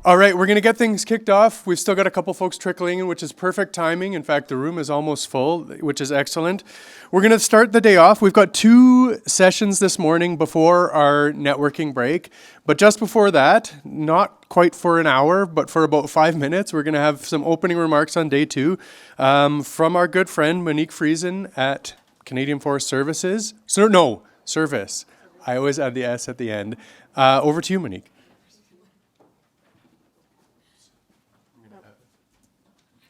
All right, we're going to get things kicked off. We've still got a couple folks trickling in, which is perfect timing. In fact, the room is almost full, which is excellent. We're going to start the day off. We've got 2 sessions this morning before our networking break. But just before that, not quite for an hour, but for about 5 minutes, we're going to have some opening remarks on day 2 from our good friend Monique Friesen at Canadian Forest Services. Service. I always add the S at the end. Over to you, Monique.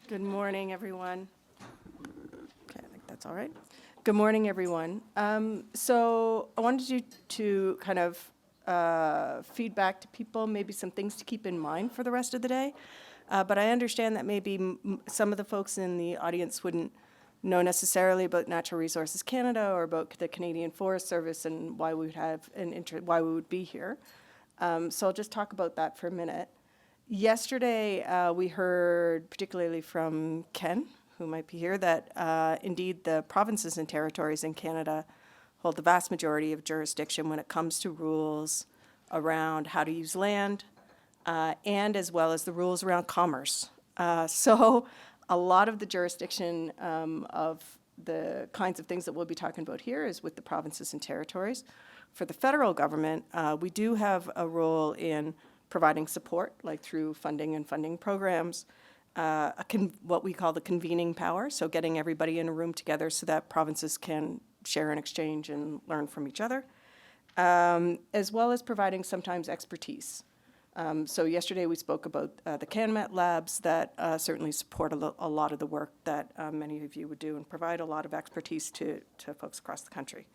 Good morning, everyone. Okay, I think that's all right. Good morning, everyone. So I wanted you to kind of feedback to people, maybe some things to keep in mind for the rest of the day. But I understand that maybe some of the folks in the audience wouldn't know necessarily about Natural Resources Canada or about the Canadian Forest Service and why we would have why we would be here. So I'll just talk about that for a minute. Yesterday, we heard, particularly from Ken, who might be here, that indeed the provinces and territories in Canada hold the vast majority of jurisdiction when it comes to rules around how to use land, and as well as the rules around commerce. So a lot of the jurisdiction of the kinds of things that we'll be talking about here is with the provinces and territories. For the federal government, we do have a role in providing support, like through funding and funding programs, what we call the convening power, so getting everybody in a room together so that provinces can share and exchange and learn from each other, as well as providing sometimes expertise. So yesterday we spoke about the CanMet labs that certainly support a lot of the work that many of you would do and provide a lot of expertise to folks across the country.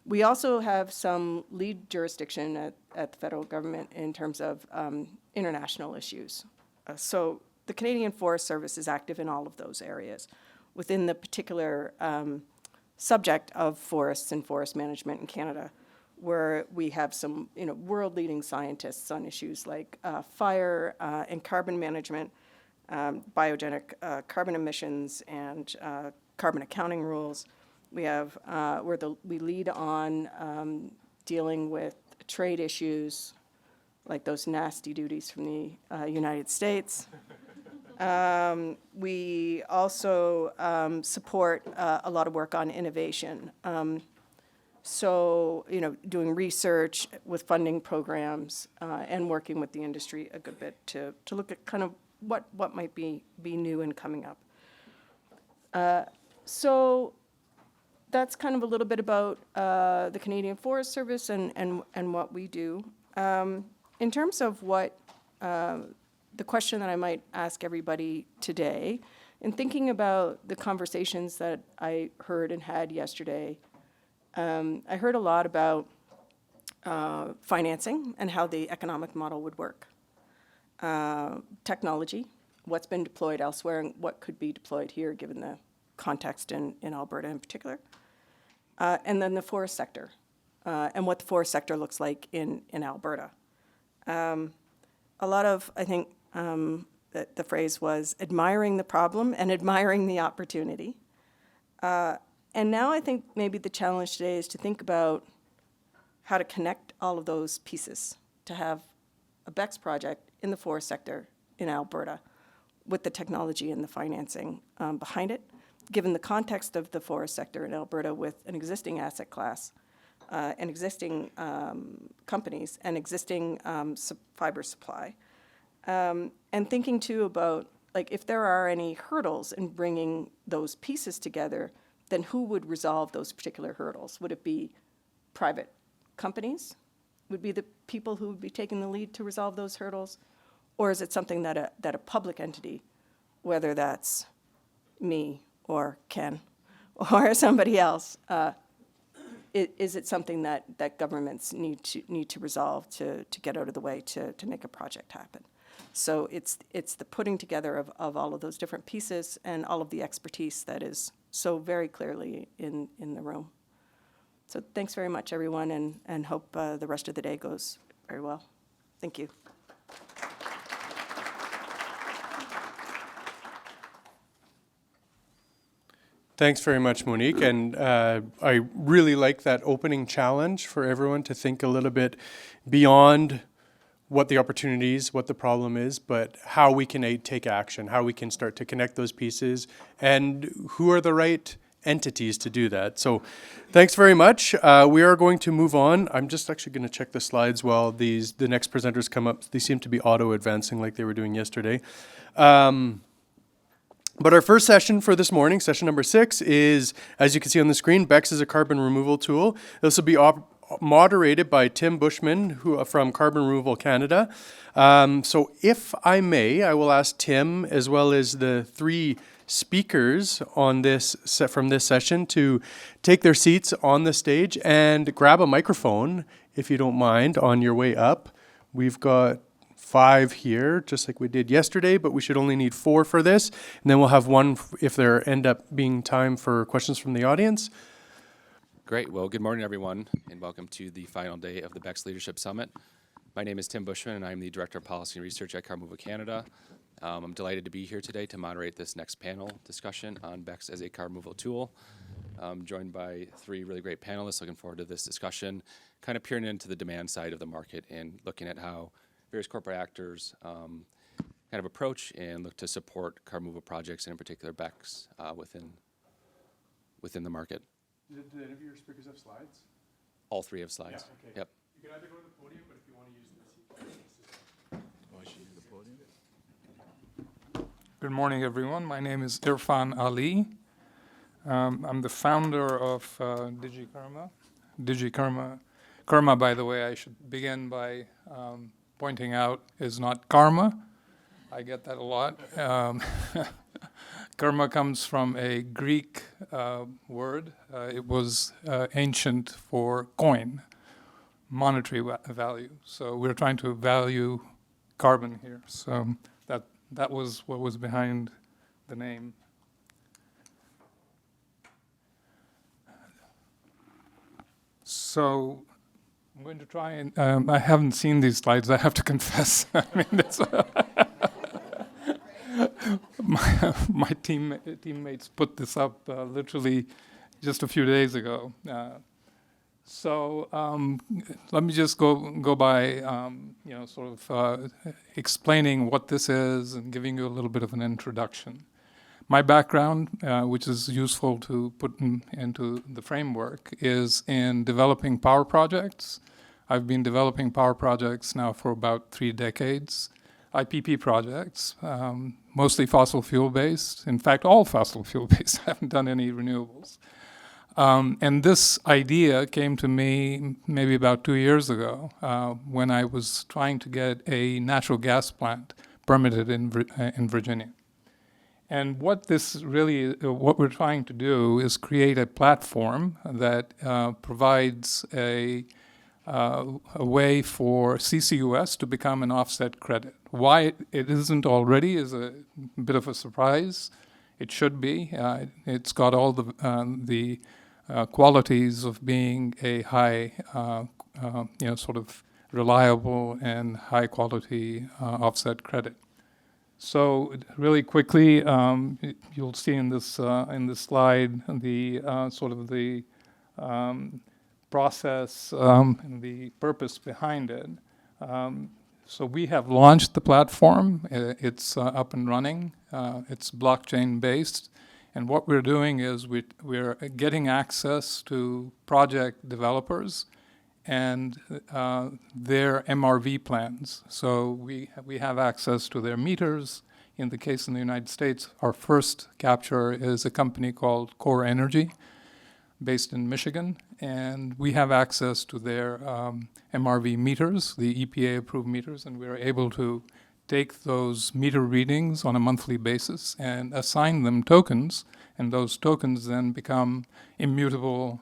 We also have some lead jurisdiction at the federal government in terms of international issues. So the Canadian Forest Service is active in all of those areas within the particular subject of forests and forest management in Canada, where we have some world-leading scientists on issues like fire and carbon management, biogenic carbon emissions, and carbon accounting rules. We have we lead on dealing with trade issues like those nasty duties from the United States. We also support a lot of work on innovation. So doing research with funding programs and working with the industry a good bit to look at kind of what might be new and coming up. So that's kind of a little bit about the Canadian Forest Service and what we do. In terms of what the question that I might ask everybody today, in thinking about the conversations that I heard and had yesterday, I heard a lot about financing and how the economic model would work. Technology, what's been deployed elsewhere and what could be deployed here given the context in Alberta in particular. And then the forest sector, and what the forest sector looks like in Alberta. A lot of, I think, the phrase was admiring the problem and admiring the opportunity. And now I think maybe the challenge today is to think about how to connect all of those pieces, to have a BECCS project in the forest sector in Alberta with the technology and the financing behind it, given the context of the forest sector in Alberta with an existing asset class, and existing companies, and existing fiber supply. And thinking too about, like, if there are any hurdles in bringing those pieces together, then who would resolve those particular hurdles? Would it be private companies? Would be the people who would be taking the lead to resolve those hurdles? Or is it something that a public entity, whether that's me or Ken or somebody else, is it something that governments need to resolve to get out of the way to make a project happen? So it's the putting together of all of those different pieces and all of the expertise that is so very clearly in the room. So thanks very much, everyone, and hope the rest of the day goes very well. Thank you. Thanks very much, Monique. And I really like that opening challenge for everyone to think a little bit beyond what the opportunities, what the problem is, but how we can take action, how we can start to connect those pieces, and who are the right entities to do that. So thanks very much. We are going to move on. I'm just actually going to check the slides while the next presenters come up. They seem to be auto-advancing like they were doing yesterday. But our first session for this morning, session number 6, is, as you can see on the screen, BECCS is a carbon removal tool. This will be moderated by Tim Bushman from Carbon Removal Canada. So if I may, I will ask Tim, as well as the 3 speakers on this from this session, to take their seats on the stage and grab a microphone, if you don't mind, on your way up. We've got 5 here, just like we did yesterday, but we should only need 4 for this. And then we'll have 1 if there end up being time for questions from the audience. Great. Well, good morning, everyone, and welcome to the final day of the BECCS Leadership Summit. My name is Tim Bushman, and I'm the Director of Policy and Research at Carbon Removal Canada. I'm delighted to be here today to moderate this next panel discussion on BECCS as a carbon removal tool. I'm joined by 3 really great panelists. Looking forward to this discussion, kind of peering into the demand side of the market and looking at how various corporate actors kind of approach and look to support carbon removal projects, and in particular BECCS within the market. Did any of your speakers have slides? All 3 have slides. Yeah, okay. Yep. You can either go to the podium, but if you want to use the seat. Good morning, everyone. My name is Irfan Ali. I'm the founder of DigiKarma. Karma, by the way, I should begin by pointing out, is not karma. I get that a lot. Karma comes from a Greek word. It was ancient for coin, monetary value. So we're trying to value carbon here. So that was what was behind the name. So I'm going to try and, I haven't seen these slides, I have to confess. I mean, it's, my teammates put this up literally just a few days ago. So let me just go by, sort of explaining what this is and giving you a little bit of an introduction. My background, which is useful to put into the framework, is in developing power projects. I've been developing power projects now for about 3 decades. IPP projects, mostly fossil fuel-based. In fact, all fossil fuel-based. I haven't done any renewables. And this idea came to me maybe about 2 years ago when I was trying to get a natural gas plant permitted in Virginia. And what we're trying to do is create a platform that provides a way for CCUS to become an offset credit. Why it isn't already is a bit of a surprise. It should be. It's got all the qualities of being a high, sort of reliable and high quality offset credit. So really quickly, you'll see in this slide the sort of the process and the purpose behind it. So we have launched the platform. It's up and running. It's blockchain based. And what we're doing is we're getting access to project developers and their MRV plans. So we have access to their meters. In the case in the United States, our first capture is a company called Core Energy, based in Michigan, and we have access to their MRV meters, the EPA-approved meters, and we're able to take those meter readings on a monthly basis and assign them tokens, and those tokens then become immutable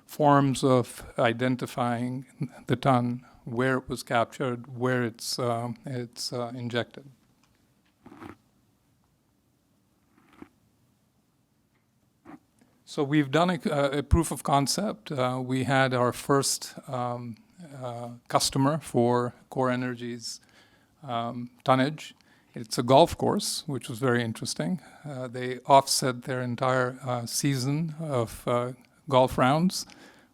forms of identifying the ton, where it was captured, where it's injected. So we've done a proof of concept. We had our first customer for Core Energy's tonnage. It's a golf course, which was very interesting. They offset their entire season of golf rounds,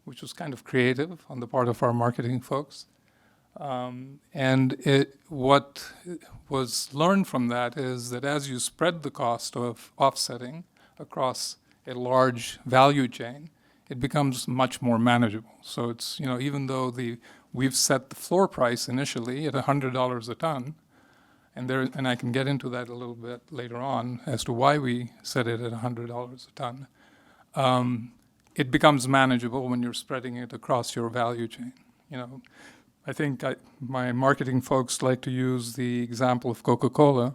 which was kind of creative on the part of our marketing folks. What was learned from that is that as you spread the cost of offsetting across a large value chain, it becomes much more manageable. So it's, even though we've set the floor price initially at $100 a ton, and I can get into that a little bit later on as to why we set it at $100 a ton, it becomes manageable when you're spreading it across your value chain. I think my marketing folks like to use the example of Coca-Cola.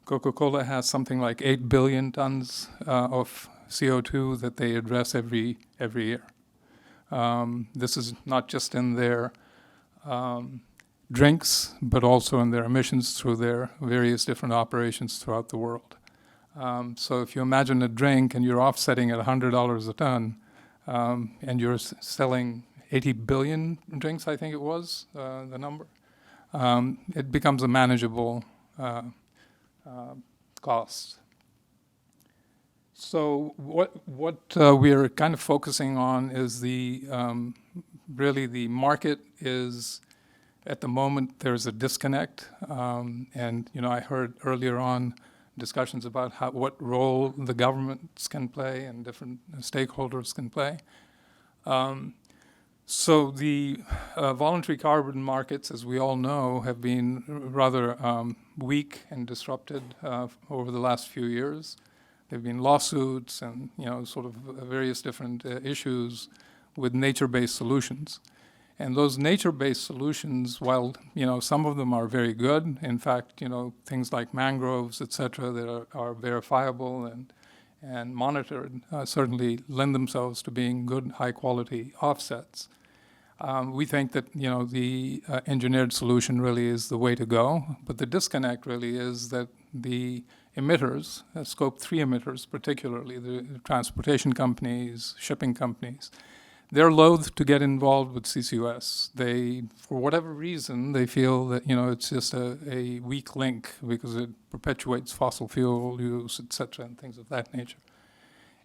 Coca-Cola has something like 8 billion tons of CO2 that they address every year. This is not just in their drinks, but also in their emissions through their various different operations throughout the world. So if you imagine a drink and you're offsetting at $100 a ton, and you're selling 80 billion drinks, I think it was, the number, it becomes a manageable cost. So what we are kind of focusing on is really the market is, at the moment, there's a disconnect. And, I heard earlier on discussions about what role the governments can play and different stakeholders can play. So the voluntary carbon markets, as we all know, have been rather weak and disrupted over the last few years. There have been lawsuits and, sort of various different issues with nature-based solutions. And those nature-based solutions, while, some of them are very good, in fact, things like mangroves, et cetera, that are verifiable and monitored, certainly lend themselves to being good, high-quality offsets. We think that, the engineered solution really is the way to go, but the disconnect really is that the emitters, Scope 3 emitters particularly, the transportation companies, shipping companies, they're loath to get involved with CCUS. They, for whatever reason, they feel that, it's just a weak link because it perpetuates fossil fuel use, et cetera, and things of that nature.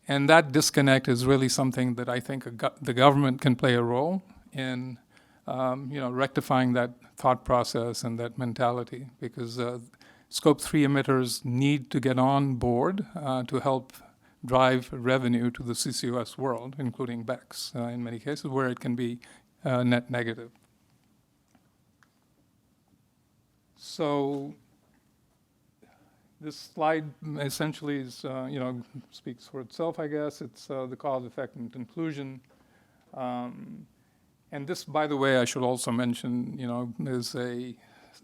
And that disconnect is really something that I think the government can play a role in, rectifying that thought process and that mentality, because Scope 3 emitters need to get on board to help drive revenue to the CCUS world, including BECCS, in many cases, where it can be net negative. So this slide essentially is, speaks for itself, I guess. It's the cause, effect, and conclusion. And this, by the way, I should also mention, is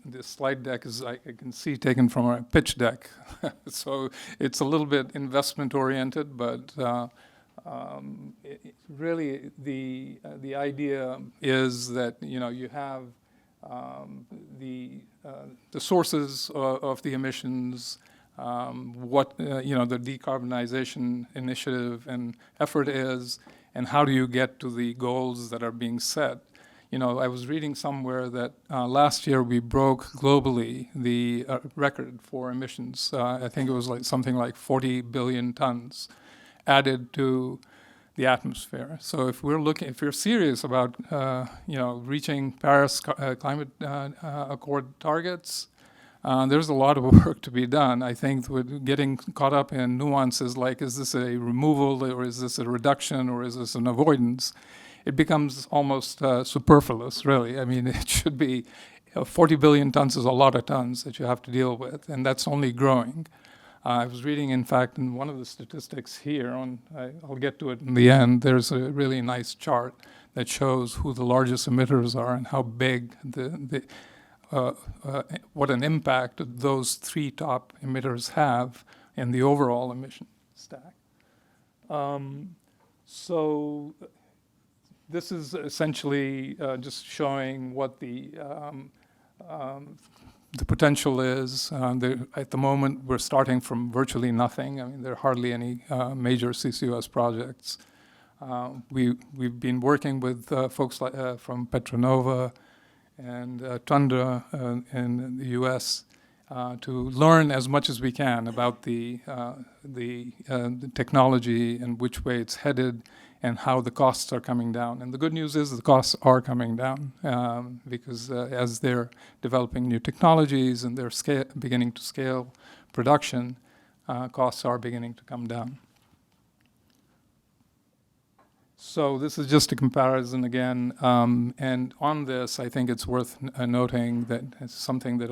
this slide deck is, I can see, taken from a pitch deck. So it's a little bit investment oriented, but really the idea is that, you have the sources of the emissions, what, the decarbonization initiative and effort is, and how do you get to the goals that are being set. I was reading somewhere that last year we broke globally the record for emissions. I think it was something like 40 billion tons added to the atmosphere. So if we're serious about, reaching Paris Climate Accord targets, there's a lot of work to be done. I think with getting caught up in nuances like, is this a removal or is this a reduction or is this an avoidance? It becomes almost superfluous, really. I mean, it should be 40 billion tons is a lot of tons that you have to deal with, and that's only growing. I was reading, in fact, in one of the statistics here, I'll get to it in the end, there's a really nice chart that shows who the largest emitters are and how big what an impact those three top emitters have in the overall emission stack. So this is essentially just showing what the potential is. At the moment, we're starting from virtually nothing. I mean, there are hardly any major CCUS projects. We've been working with folks from Petronova and Tundra in the U.S. to learn as much as we can about the technology and which way it's headed and how the costs are coming down. And the good news is the costs are coming down because as they're developing new technologies and they're beginning to scale production, costs are beginning to come down. So this is just a comparison again, and on this, I think it's worth noting that it's something that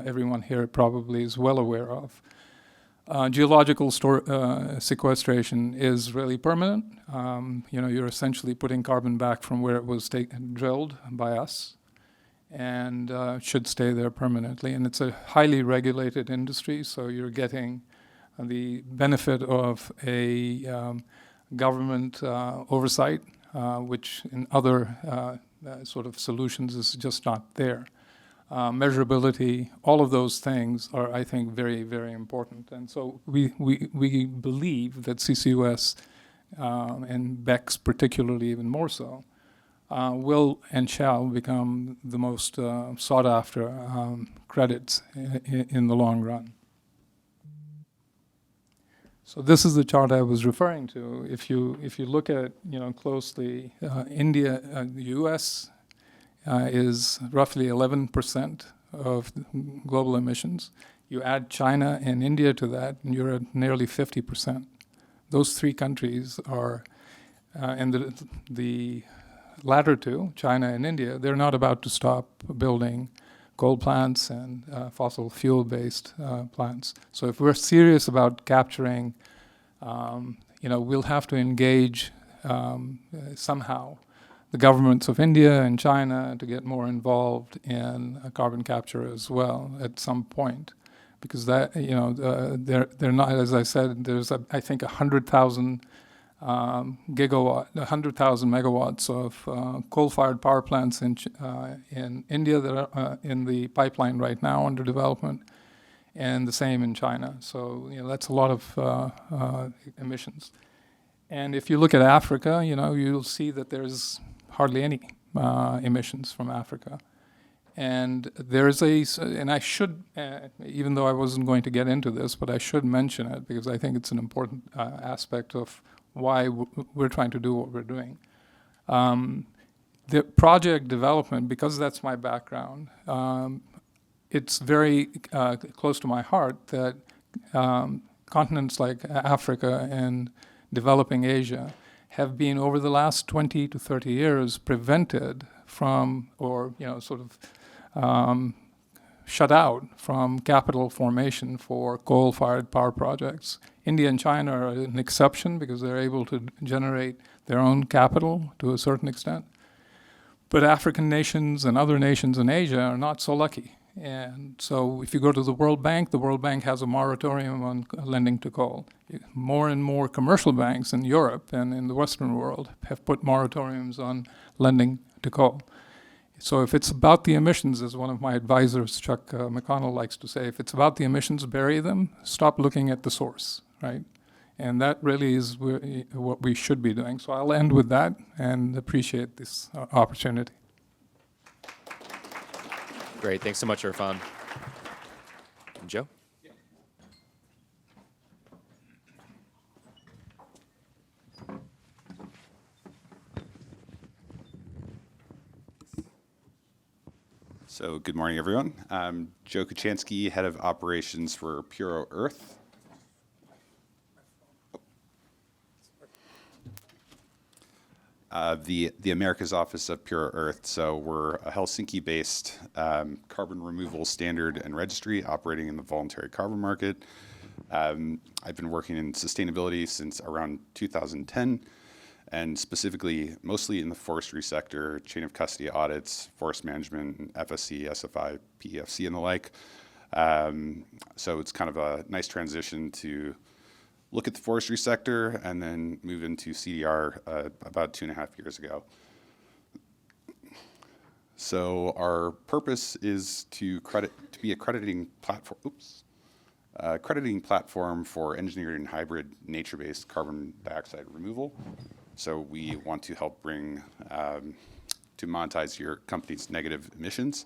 everyone here probably is well aware of. Geological sequestration is really permanent. You're essentially putting carbon back from where it was drilled by us, and should stay there permanently. And it's a highly regulated industry, so you're getting the benefit of a government oversight, which in other sort of solutions is just not there. Measurability, all of those things are, I think, very, very important. And so we believe that CCUS and BECCS particularly even more so, will and shall become the most sought after credits in the long run. So this is the chart I was referring to. If you look at it closely, India, the U.S. Is roughly 11% of global emissions. You add China and India to that, and you're at nearly 50%. Those three countries are, and the latter two, China and India, they're not about to stop building coal plants and fossil fuel-based plants. So if we're serious about capturing, we'll have to engage somehow the governments of India and China to get more involved in carbon capture as well at some point, because that they're not, as I said, there's I think 100,000 megawatts of coal-fired power plants in India that are in the pipeline right now under development, and the same in China. So that's a lot of emissions. And if you look at Africa, you'll see that there's hardly any emissions from Africa. And there's and I should, even though I wasn't going to get into this, but I should mention it because I think it's an important aspect of why we're trying to do what we're doing. The project development, because that's my background, it's very close to my heart that continents like Africa and developing Asia have been over the last 20 to 30 years prevented from, or shut out from capital formation for coal-fired power projects. India and China are an exception because they're able to generate their own capital to a certain extent. But African nations and other nations in Asia are not so lucky. And so if you go to the World Bank has a moratorium on lending to coal. More and more commercial banks in Europe and in the Western world have put moratoriums on lending to coal. So if it's about the emissions, as one of my advisors, Chuck McConnell, likes to say, if it's about the emissions, bury them, stop looking at the source, right? And that really is what we should be doing. So I'll end with that and appreciate this opportunity. Great. Thanks so much, Irfan. Joe? So good morning, everyone. I'm Joe Kuchansky, Head of Operations for Puro Earth. The Americas office of Puro Earth. So we're a Helsinki-based carbon removal standard and registry operating in the voluntary carbon market. I've been working in sustainability since around 2010, and specifically mostly in the forestry sector, chain of custody audits, forest management, FSC, SFI, PEFC, and the like. So it's kind of a nice transition to look at the forestry sector and then move into CDR about 2.5 years ago. So our purpose is to be a crediting platform for engineered and hybrid nature-based carbon dioxide removal. So we want to help bring to monetize your company's negative emissions.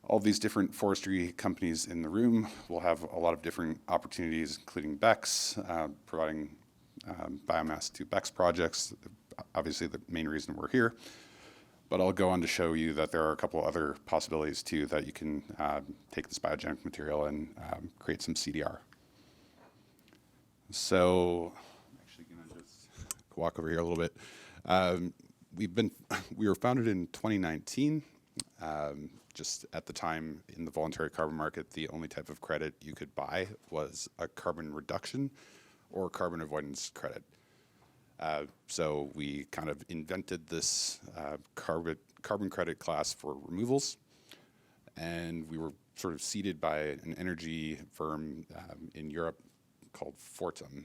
All these different forestry companies in the room will have a lot of different opportunities, including BECCS, providing biomass to BECCS projects, obviously the main reason we're here. But I'll go on to show you that there are a couple other possibilities too that you can take this biogenic material and create some CDR. So I'm actually gonna just walk over here a little bit. We were founded in 2019. Just at the time in the voluntary carbon market, the only type of credit you could buy was a carbon reduction or carbon avoidance credit. So we kind of invented this carbon credit class for removals, and we were sort of seeded by an energy firm in Europe called Fortum.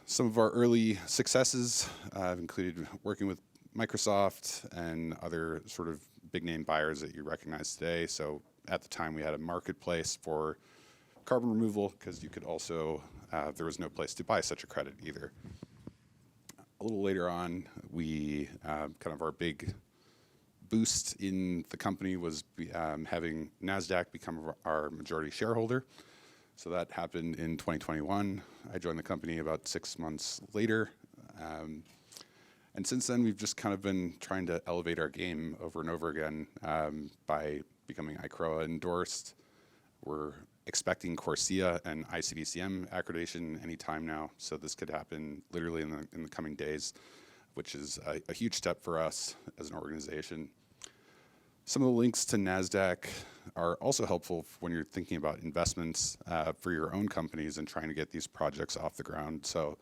Some of our early successes included working with Microsoft and other sort of big name buyers that you recognize today. So at the time we had a marketplace for carbon removal because you could also, there was no place to buy such a credit either. A little later on, we kind of our big boost in the company was having NASDAQ become our majority shareholder. So that happened in 2021. I joined the company about 6 months later. And since then, we've just kind of been trying to elevate our game over and over again by becoming ICROA endorsed. We're expecting CORSIA and ICDCM accreditation anytime now. So this could happen literally in the coming days, which is a huge step for us as an organization. Some of the links to NASDAQ are also helpful when you're thinking about investments for your own companies and trying to get these projects off the ground. So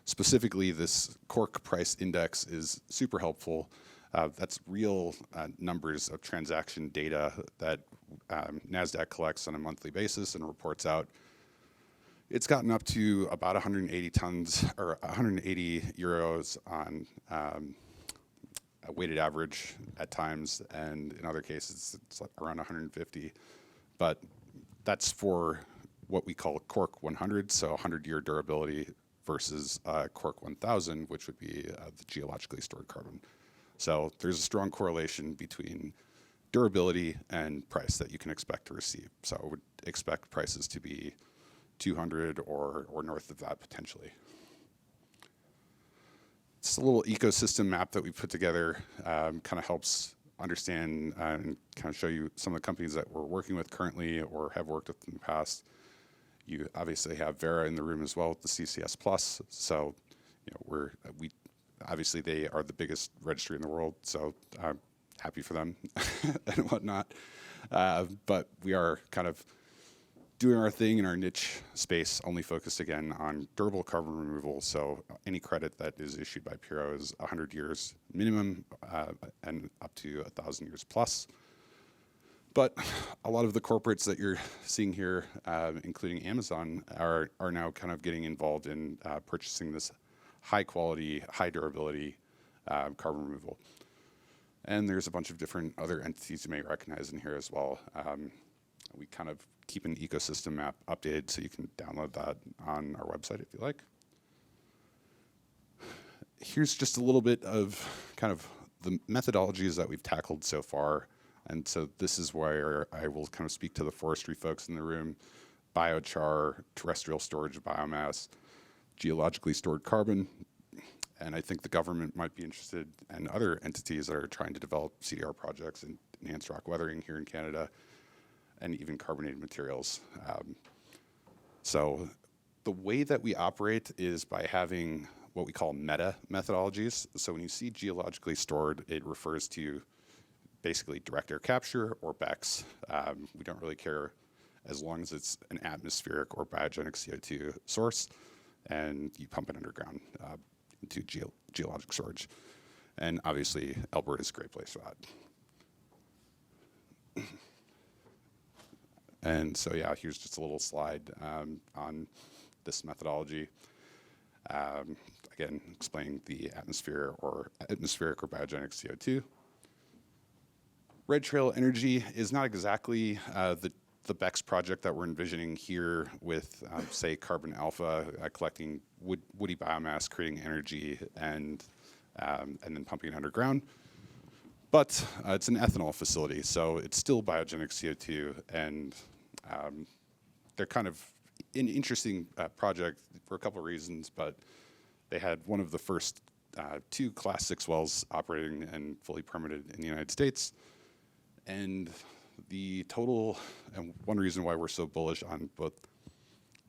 specifically, this cork price index is super helpful. That's real numbers of transaction data that NASDAQ collects on a monthly basis and reports out. It's gotten up to about 180 tons or 180 euros on a weighted average at times, and in other cases it's like around 150. But that's for what we call cork 100, so 100-year durability, versus cork 1000, which would be the geologically stored carbon. So there's a strong correlation between durability and price that you can expect to receive. So I would expect prices to be 200 or north of that potentially. It's a little ecosystem map that we put together, kind of helps understand and kind of show you some of the companies that we're working with currently or have worked with in the past. You obviously have Vera in the room as well with the CCS Plus. So, you know, we obviously they are the biggest registry in the world. So I'm happy for them and whatnot. But we are kind of doing our thing in our niche space, only focused again on durable carbon removal. So any credit that is issued by Puro is 100 years minimum and up to 1,000 years plus. But a lot of the corporates that you're seeing here, including Amazon, are now kind of getting involved in purchasing this high quality, high durability carbon removal. And there's a bunch of different other entities you may recognize in here as well. We kind of keep an ecosystem map updated so you can download that on our website if you like. Here's just a little bit of kind of the methodologies that we've tackled so far. And so this is where I will kind of speak to the forestry folks in the room: biochar, terrestrial storage of biomass, geologically stored carbon. And I think the government might be interested, and other entities that are trying to develop CDR projects in enhanced rock weathering here in Canada, and even carbonated materials. So the way that we operate is by having what we call meta methodologies. So when you see geologically stored, it refers to basically direct air capture or BECCS. We don't really care as long as it's an atmospheric or biogenic CO2 source and you pump it underground into geologic storage. And obviously Alberta is a great place for that. And so yeah, here's just a little slide on this methodology. Again, explaining the atmospheric or biogenic CO2. Red Trail Energy is not exactly the BECCS project that we're envisioning here with, say, carbon alpha, collecting woody biomass, creating energy, and then pumping it underground. But it's an ethanol facility, so it's still biogenic CO2, and they're kind of an interesting project for a couple of reasons, but they had one of the first 2 Class 6 wells operating and fully permitted in the United States. And the total, and one reason why we're so bullish on both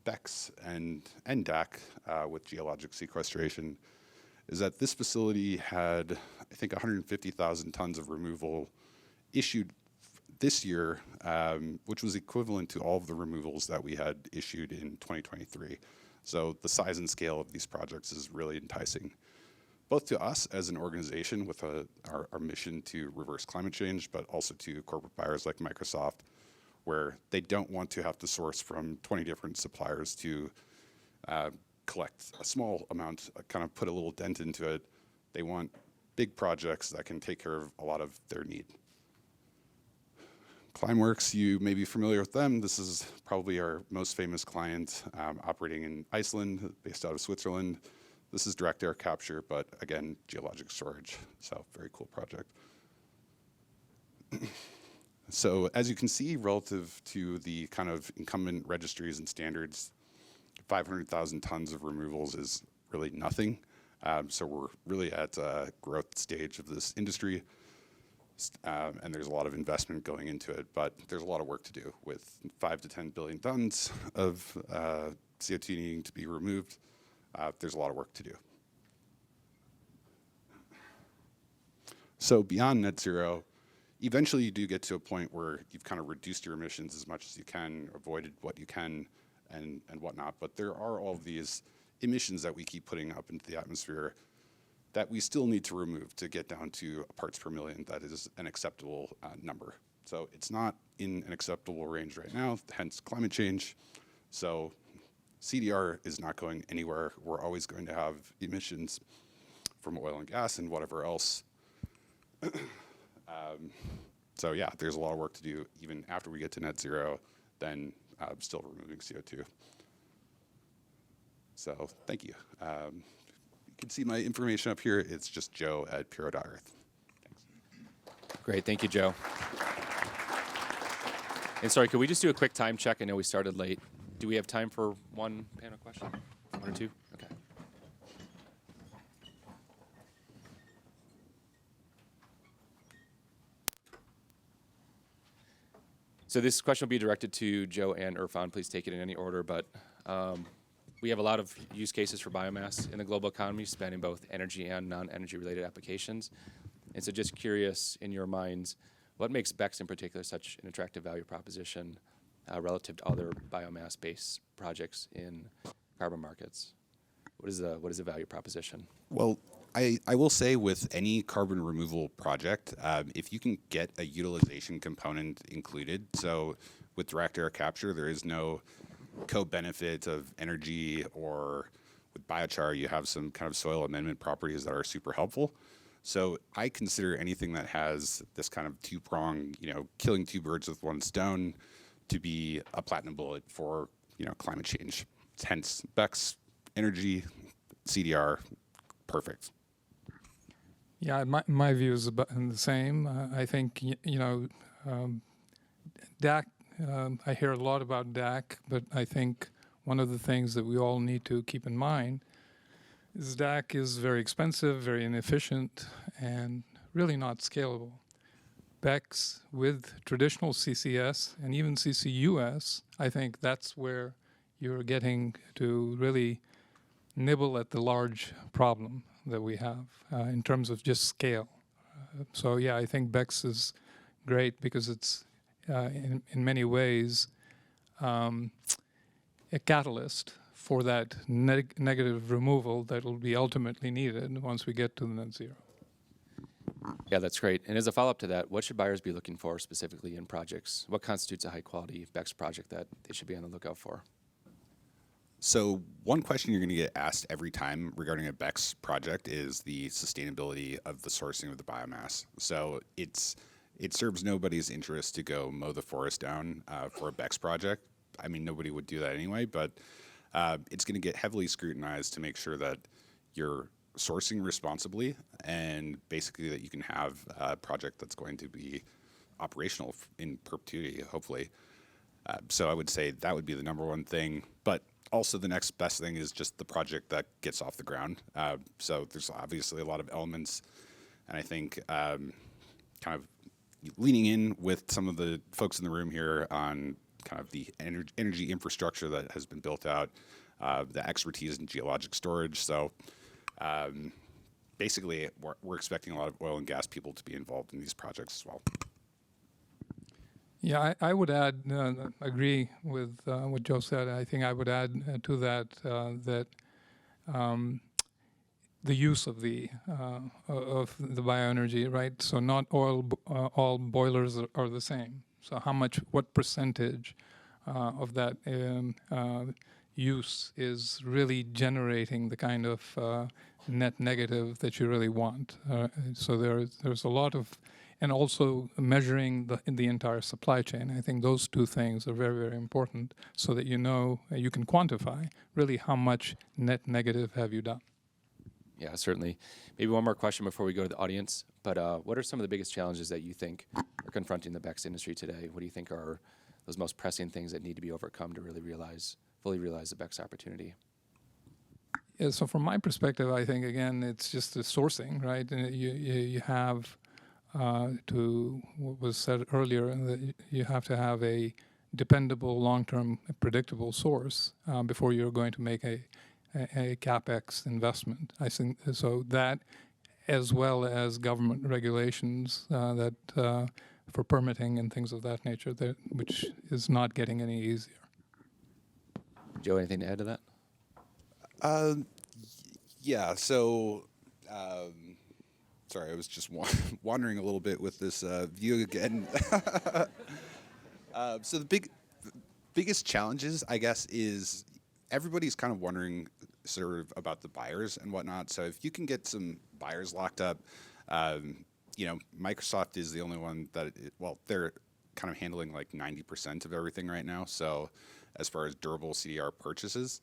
BECCS and DAC with geologic sequestration is that this facility had, I think, 150,000 tons of removal issued this year, which was equivalent to all of the removals that we had issued in 2023. So the size and scale of these projects is really enticing, both to us as an organization with our mission to reverse climate change, but also to corporate buyers like Microsoft, where they don't want to have to source from 20 different suppliers to collect a small amount, kind of put a little dent into it. They want big projects that can take care of a lot of their need. Climeworks, you may be familiar with them. This is probably our most famous client, operating in Iceland, based out of Switzerland. This is direct air capture, but again, geologic storage. So very cool project. So as you can see, relative to the kind of incumbent registries and standards, 500,000 tons of removals is really nothing. So we're really at a growth stage of this industry. And there's a lot of investment going into it, but there's a lot of work to do with 5 to 10 billion tons of CO2 needing to be removed. There's a lot of work to do. So beyond net zero, eventually you do get to a point where you've kind of reduced your emissions as much as you can, avoided what you can, and whatnot. But there are all of these emissions that we keep putting up into the atmosphere that we still need to remove to get down to parts per million. That is an acceptable number. So it's not in an acceptable range right now, hence climate change. So CDR is not going anywhere. We're always going to have emissions from oil and gas and whatever else. So yeah, there's a lot of work to do even after we get to net zero, then still removing CO2. So thank you. You can see my information up here. It's just joe@puro.earth. Thanks. Great, thank you, Joe. And sorry, could we just do a quick time check? I know we started late. Do we have time for one panel question? 1 or 2? Okay. So this question will be directed to Joe and Irfan. Please take it in any order, but we have a lot of use cases for biomass in the global economy, spanning both energy and non-energy related applications. And so just curious, in your minds, what makes BECCS in particular such an attractive value proposition relative to other biomass-based projects in carbon markets? What is the value proposition? Well, I will say with any carbon removal project, if you can get a utilization component included, so with direct air capture, there is no co-benefit of energy, or with biochar, you have some kind of soil amendment properties that are super helpful. So I consider anything that has this kind of two-prong, killing 2 birds with 1 stone to be a platinum bullet for, climate change. Hence, BECCS, energy, CDR, perfect. Yeah, my view is about the same. I think, DAC, I hear a lot about DAC, but I think one of the things that we all need to keep in mind is DAC is very expensive, very inefficient, and really not scalable. BECCS with traditional CCS and even CCUS, I think that's where you're getting to really nibble at the large problem that we have in terms of just scale. So yeah, I think BECCS is great because it's in many ways a catalyst for that negative removal that will be ultimately needed once we get to the net zero. Yeah, that's great. And as a follow-up to that, what should buyers be looking for specifically in projects? What constitutes a high-quality BECCS project that they should be on the lookout for? So one question you're going to get asked every time regarding a BECCS project is the sustainability of the sourcing of the biomass. So it serves nobody's interest to go mow the forest down for a BECCS project. I mean, nobody would do that anyway, but it's going to get heavily scrutinized to make sure that you're sourcing responsibly, and basically that you can have a project that's going to be operational in perpetuity, hopefully. So I would say that would be the number one thing. But also the next best thing is just the project that gets off the ground. So there's obviously a lot of elements, and I think kind of leaning in with some of the folks in the room here on kind of the energy infrastructure that has been built out, the expertise in geologic storage. So basically, we're expecting a lot of oil and gas people to be involved in these projects as well. Yeah, I would add, agree with what Joe said. I think I would add to that that the use of the bioenergy, right? So not all boilers are the same. So what percentage of that use is really generating the kind of net negative that you really want? So there's a lot of, and also measuring the entire supply chain. I think those two things are very, very important, so that you know you can quantify really how much net negative have you done. Yeah, certainly. Maybe one more question before we go to the audience. But what are some of the biggest challenges that you think are confronting the BECCS industry today? What do you think are those most pressing things that need to be overcome to really fully realize the BECCS opportunity? Yeah, so from my perspective, I think, again, it's just the sourcing, right? And you have to what was said earlier, that you have to have a dependable, long-term, predictable source before you're going to make a capex investment. I think so that, as well as government regulations that for permitting and things of that nature, which is not getting any easier. Joe, anything to add to that? Yeah, so sorry, I was just wandering a little bit with this view again. So the biggest challenges, I guess, is everybody's kind of wondering sort of about the buyers and whatnot. So if you can get some buyers locked up, Microsoft is the only one that, they're kind of handling like 90% of everything right now. So as far as durable CDR purchases,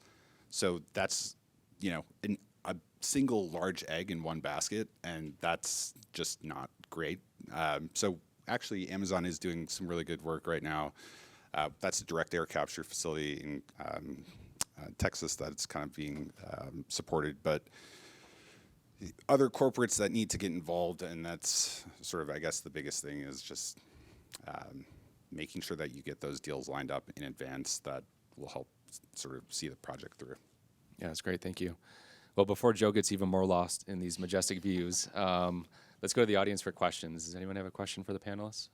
so that's, a single large egg in one basket, and that's just not great. So actually, Amazon is doing some really good work right now. That's a direct air capture facility in Texas that's kind of being supported, but other corporates that need to get involved, and that's sort of, I guess, the biggest thing is just making sure that you get those deals lined up in advance that will help sort of see the project through. Yeah, that's great. Thank you. Well, before Joe gets even more lost in these majestic views, let's go to the audience for questions. Does anyone have a question for the panelists?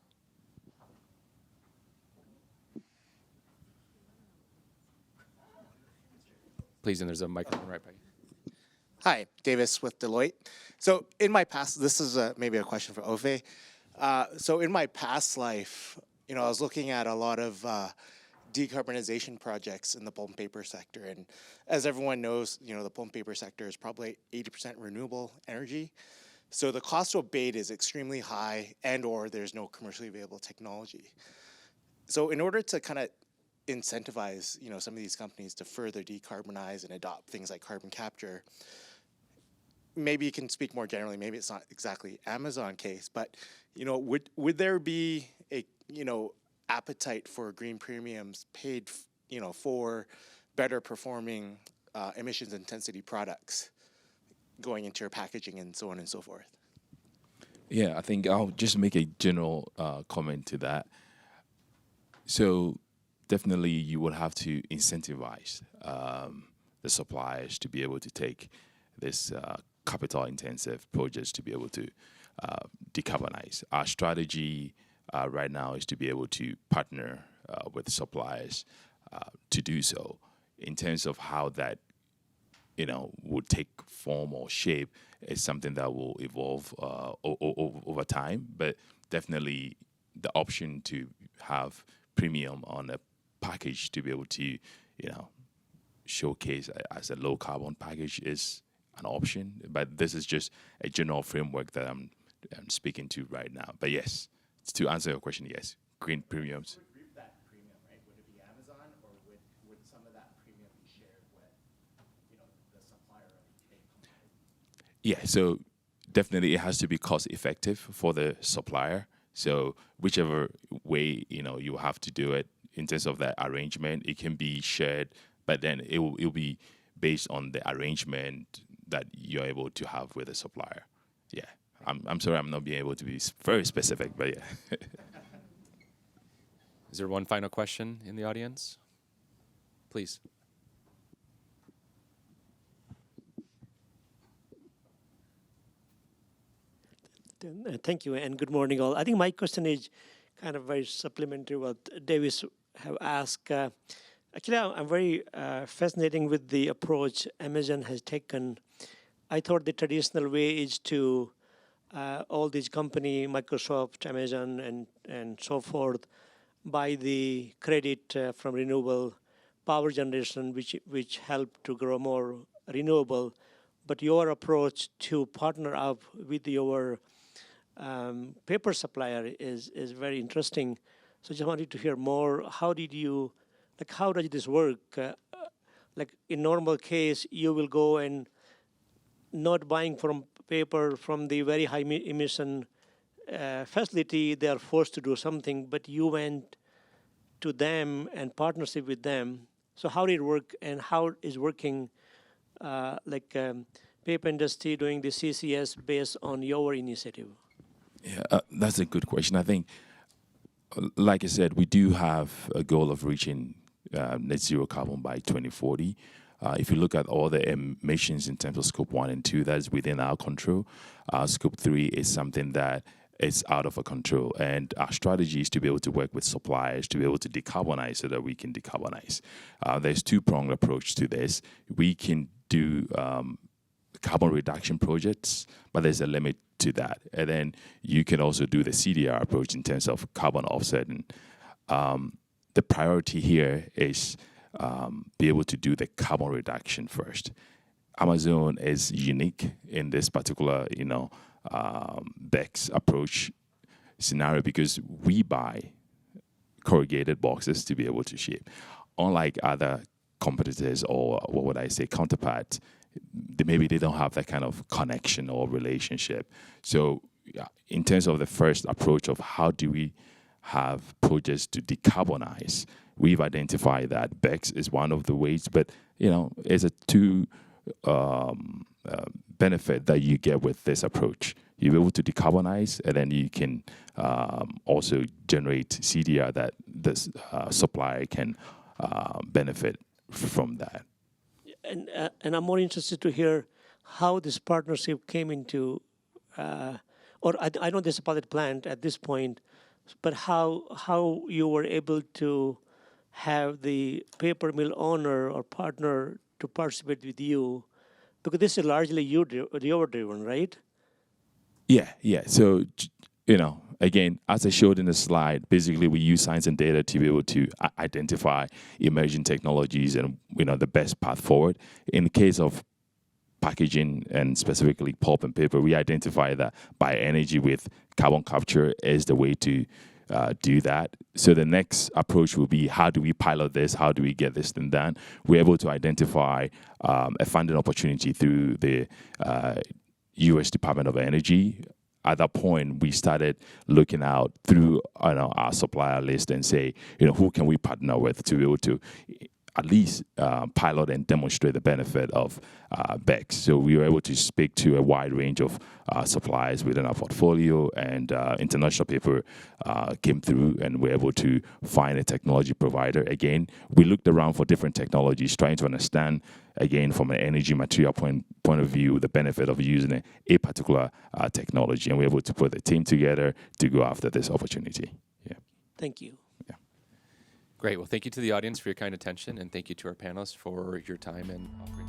Please, and there's a microphone right by you. Hi, Davis with Deloitte. So in my past, this is maybe a question for Ofe. So in my past life, I was looking at a lot of decarbonization projects in the pulp and paper sector. And as everyone knows, the pulp and paper sector is probably 80% renewable energy. So the cost to abate is extremely high, and or there's no commercially available technology. So in order to kind of incentivize, some of these companies to further decarbonize and adopt things like carbon capture, maybe you can speak more generally. Maybe it's not exactly Amazon case, but would there be a appetite for green premiums paid for better performing emissions intensity products going into your packaging and so on and so forth? Yeah, I think I'll just make a general comment to that. So definitely you would have to incentivize the suppliers to be able to take this capital-intensive projects to be able to decarbonize. Our strategy right now is to be able to partner with suppliers to do so. In terms of how that would take form or shape, is something that will evolve over time. But definitely the option to have premium on a package to be able to showcase as a low carbon package is an option. But this is just a general framework that I'm speaking to right now. But yes, to answer your question, yes, green premiums. Would reap that premium, right? Would it be Amazon, or would some of that premium be shared with the supplier of a commodity? Yeah, so definitely it has to be cost effective for the supplier. So whichever way, you have to do it in terms of that arrangement, it can be shared, but then it'll be based on the arrangement that you're able to have with the supplier. Yeah. I'm sorry I'm not being able to be very specific, but yeah. Is there one final question in the audience? Please. Thank you, and good morning, all. I think my question is kind of very supplementary what Davis have asked. Actually, I'm very fascinating with the approach Amazon has taken. I thought the traditional way is to all these company, Microsoft, Amazon, and so forth, buy the credit from renewable power generation, which help to grow more renewable. But your approach to partner up with your paper supplier is very interesting. So just wanted to hear more. How does this work? Like in normal case, you will go and not buying from paper from the very high emission facility, they are forced to do something, but you went to them and partnership with them. So how did it work, and how is working paper industry doing the CCS based on your initiative? Yeah, that's a good question. I think, like I said, we do have a goal of reaching net zero carbon by 2040. If you look at all the emissions in terms of scope 1 and 2, that's within our control. Scope 3 is something that is out of our control. And our strategy is to be able to work with suppliers to be able to decarbonize so that we can decarbonize. There's two-pronged approach to this. We can do carbon reduction projects, but there's a limit to that. And then you can also do the CDR approach in terms of carbon offset. And the priority here is be able to do the carbon reduction first. Amazon is unique in this particular, BECCS approach scenario because we buy corrugated boxes to be able to ship. Unlike other competitors or what would I say, counterparts, maybe they don't have that kind of connection or relationship. So in terms of the first approach of how do we have projects to decarbonize, we've identified that BECCS is one of the ways, but it's a two benefit that you get with this approach. You're able to decarbonize, and then you can also generate CDR that this supplier can benefit from that. And I'm more interested to hear how this partnership came into, or I know there's a pilot plant at this point, but how you were able to have the paper mill owner or partner to participate with you, because this is largely you're driven, right? Yeah. So, again, as I showed in the slide, basically we use science and data to be able to identify emerging technologies and, the best path forward. In the case of packaging and specifically pulp and paper, we identify that bioenergy with carbon capture is the way to do that. So the next approach will be, how do we pilot this? How do we get this thing done? We're able to identify a funding opportunity through the U.S. Department of Energy. At that point, we started looking out through our supplier list and say, who can we partner with to be able to at least pilot and demonstrate the benefit of BECCS. So we were able to speak to a wide range of suppliers within our portfolio, and International Paper came through, and we're able to find a technology provider. Again, we looked around for different technologies, trying to understand, again, from an energy material point of view, the benefit of using a particular technology, and we're able to put a team together to go after this opportunity. Yeah. Thank you. Great. Well, thank you to the audience for your kind attention, and thank you to our panelists for your time and offering